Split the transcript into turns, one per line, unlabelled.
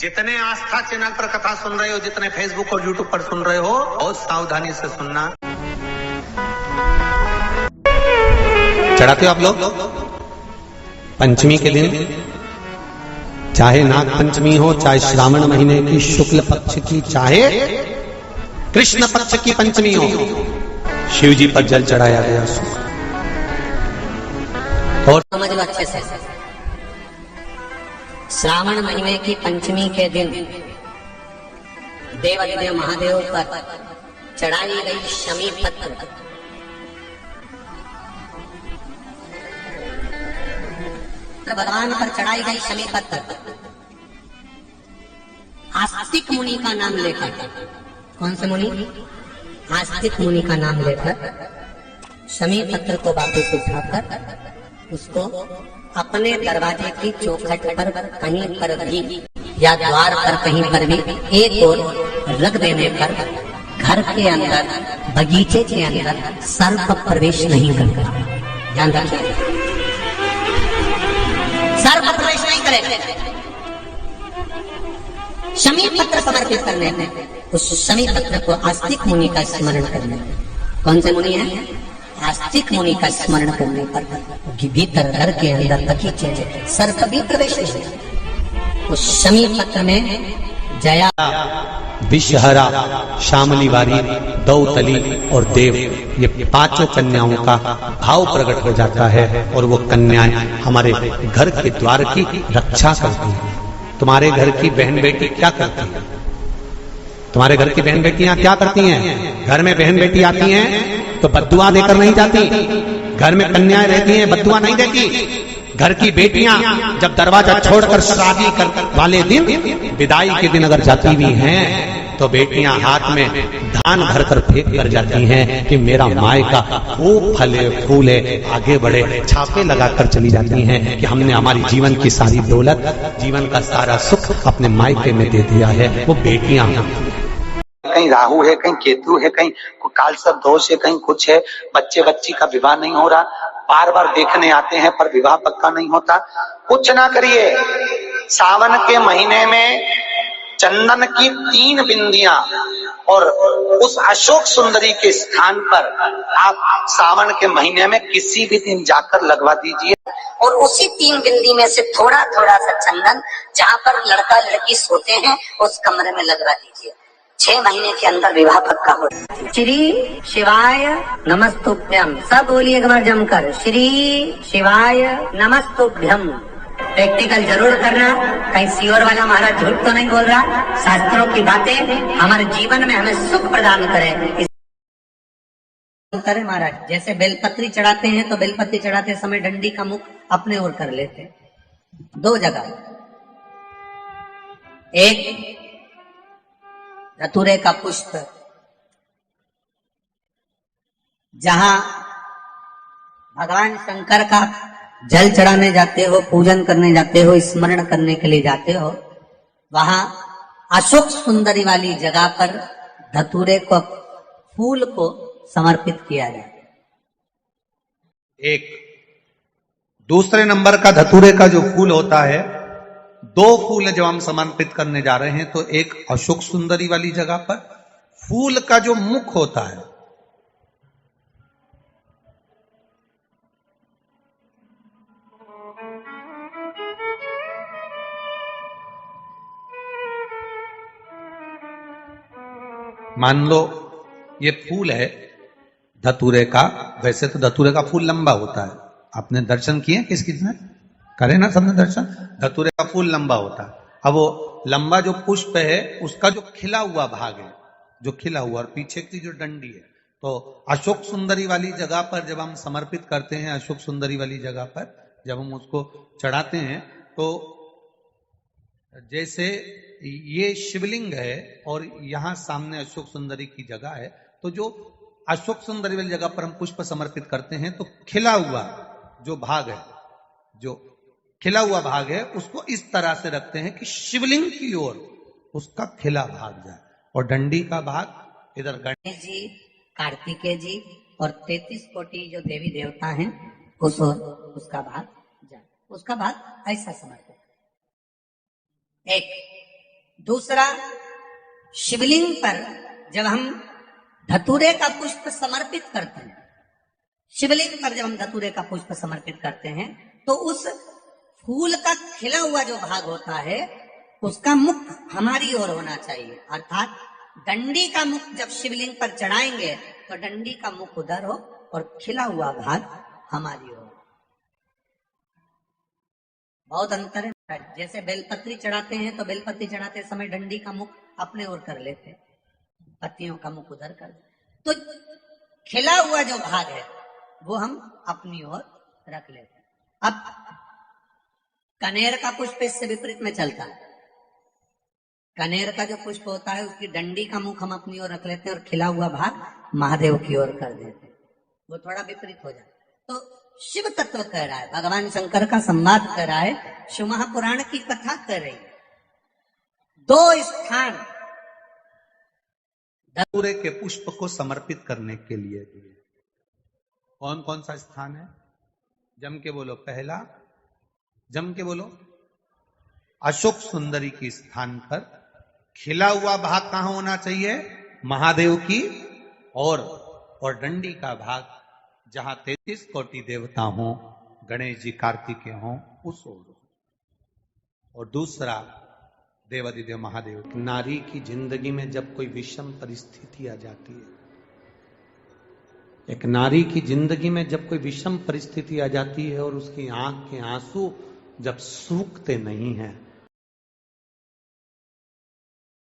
जितने आस्था चैनल पर कथा सुन रहे हो, जितने फेसबुक और यूट्यूब पर सुन रहे हो, बहुत सावधानी से सुनना। चढ़ाते हो आप लोग पंचमी के दिन, चाहे नाग पंचमी हो, चाहे श्रावण महीने की शुक्ल पक्ष की, चाहे कृष्ण पक्ष की पंचमी हो, शिव जी पर जल चढ़ाया गया। और
समझ लो अच्छे से, श्रावण महीने की पंचमी के दिन देवाधिदेव महादेव पर चढ़ाई गई शमी पत्र, भगवान पर चढ़ाई गई शमी पत्र आस्तिक मुनि का नाम लेकर, कौन से मुनि? आस्तिक मुनि का नाम लेकर शमी पत्र को वापस उठाकर उसको अपने दरवाजे की चौखट पर कहीं पर भी या द्वार पर कहीं पर भी एक ओर रख देने पर घर के अंदर, बगीचे के अंदर सर्प प्रवेश नहीं करता। ध्यान रखिए, सर्प प्रवेश नहीं करे। शमी पत्र समर्पित करने में, उस शमी पत्र को आस्तिक मुनि का स्मरण करने, कौन से मुनि है? आस्तिक मुनि का स्मरण करने पर भीतर घर के अंदर बगीचे में सर्प भी प्रवेश नहीं। उस शमी पत्र में जया,
विषहरा, शामलीवारी, दौतली और देव, ये पांचों कन्याओं का भाव प्रकट हो जाता है और वो कन्याएं हमारे घर के द्वार की रक्षा करती हैं। तुम्हारे घर की बहन बेटी क्या करती है? तुम्हारे घर की बहन बेटियां क्या करती हैं? घर में बहन बेटी आती हैं तो बद्दुआ देकर नहीं जाती। घर में कन्याएं रहती हैं, बद्दुआ नहीं देती। घर की बेटियां जब दरवाजा छोड़कर शादी कर वाले दिन, विदाई के दिन अगर जाती भी हैं तो बेटियां हाथ में धान भरकर फेंक कर जाती हैं कि मेरा मायका खूब फले फूले, आगे बढ़े। छापे लगाकर चली जाती हैं कि हमने हमारी जीवन की सारी दौलत, जीवन का सारा सुख अपने मायके में दे दिया है। वो बेटियां,
कहीं राहु है, कहीं केतु है, कहीं काल सर्प दोष है, कहीं कुछ है, बच्चे बच्ची का विवाह नहीं हो रहा, बार बार देखने आते हैं पर विवाह पक्का नहीं होता। कुछ ना करिए, सावन के महीने में चंदन की 3 बिंदियां और उस अशोक सुंदरी के स्थान पर आप सावन के महीने में किसी भी दिन जाकर लगवा दीजिए
और उसी 3 बिंदी में से थोड़ा थोड़ा सा चंदन जहाँ पर लड़का लड़की सोते हैं उस कमरे में लगवा दीजिए। 6 महीने के अंदर विवाह पक्का हो। श्री शिवाय नमस्तुभ्यम, सब बोलिए एक बार जमकर, श्री शिवाय नमस्तुभ्यम। प्रैक्टिकल जरूर करना, कहीं सियोर वाला महाराज झूठ तो नहीं बोल रहा। शास्त्रों की बातें हमारे जीवन में हमें सुख प्रदान करें। करे महाराज, जैसे बेलपत्री चढ़ाते हैं तो बेलपत्री चढ़ाते समय डंडी का मुख अपने ओर कर लेते हैं। 2 जगह, एक धतूरे का पुष्प, जहां भगवान शंकर का जल चढ़ाने जाते हो, पूजन करने जाते हो, स्मरण करने के लिए जाते हो, वहां अशोक सुंदरी वाली जगह पर धतूरे को, फूल को समर्पित किया जाए।
एक दूसरे नंबर का धतूरे का जो फूल होता है, 2 फूल जब हम समर्पित करने जा रहे हैं तो एक अशोक सुंदरी वाली जगह पर, फूल का जो मुख होता है, मान लो ये फूल है धतूरे का। वैसे तो धतूरे का फूल लंबा होता है, आपने दर्शन किए किस ने करे ना, सबने दर्शन। धतूरे का फूल लंबा होता है। अब वो लंबा जो पुष्प है उसका जो खिला हुआ भाग है, जो खिला हुआ, और पीछे की जो डंडी है, तो अशोक सुंदरी वाली जगह पर जब हम समर्पित करते हैं, अशोक सुंदरी वाली जगह पर जब हम उसको चढ़ाते हैं, तो जैसे ये शिवलिंग है और यहां सामने अशोक सुंदरी की जगह है, तो जो अशोक सुंदरी वाली जगह पर हम पुष्प समर्पित करते हैं तो खिला हुआ जो भाग है, जो खिला हुआ भाग है, उसको इस तरह से रखते हैं कि शिवलिंग की ओर उसका खिला भाग जाए, और डंडी का भाग इधर
गणेश जी, कार्तिकेय जी और 33 कोटि जो देवी देवता हैं उस ओर उसका भाग जाए। उसका भाग ऐसा समर्पित। एक दूसरा, शिवलिंग पर जब हम धतूरे का पुष्प समर्पित करते हैं, शिवलिंग पर जब हम धतूरे का पुष्प समर्पित करते हैं, तो उस फूल का खिला हुआ जो भाग होता है उसका मुख हमारी ओर होना चाहिए। अर्थात डंडी का मुख जब शिवलिंग पर चढ़ाएंगे तो डंडी का मुख उधर हो और खिला हुआ भाग हमारी ओर। बहुत अंतर है। जैसे बेलपत्री चढ़ाते हैं तो बेलपत्री चढ़ाते समय डंडी का मुख अपने ओर कर लेते हैं, पत्तियों का मुख उधर कर देते, तो खिला हुआ जो भाग है वो हम अपनी ओर रख लेते हैं। अब कनेर का पुष्प इससे विपरीत में चलता है। कनेर का जो पुष्प होता है उसकी डंडी का मुख हम अपनी ओर रख लेते हैं और खिला हुआ भाग महादेव की ओर कर देते हैं, वो थोड़ा विपरीत हो जाता है। तो शिव तत्व कह रहा है, भगवान शंकर का संवाद कर रहा है, शिव महापुराण की कथा कर रही है। दो स्थान
धतूरे के पुष्प को समर्पित करने के लिए दिए। कौन कौन सा स्थान है? जम के बोलो। पहला, जम के बोलो। अशोक सुंदरी के स्थान पर खिला हुआ भाग कहां होना चाहिए? महादेव की और डंडी का भाग जहां 33 कोटि देवता हों, गणेश जी कार्तिकेय हों, उस ओर। और दूसरा, देवादिदेव महादेव। नारी की जिंदगी में जब कोई विषम परिस्थिति आ जाती है, एक नारी की जिंदगी में जब कोई विषम परिस्थिति आ जाती है और उसकी आंख के आंसू जब सूखते नहीं हैं,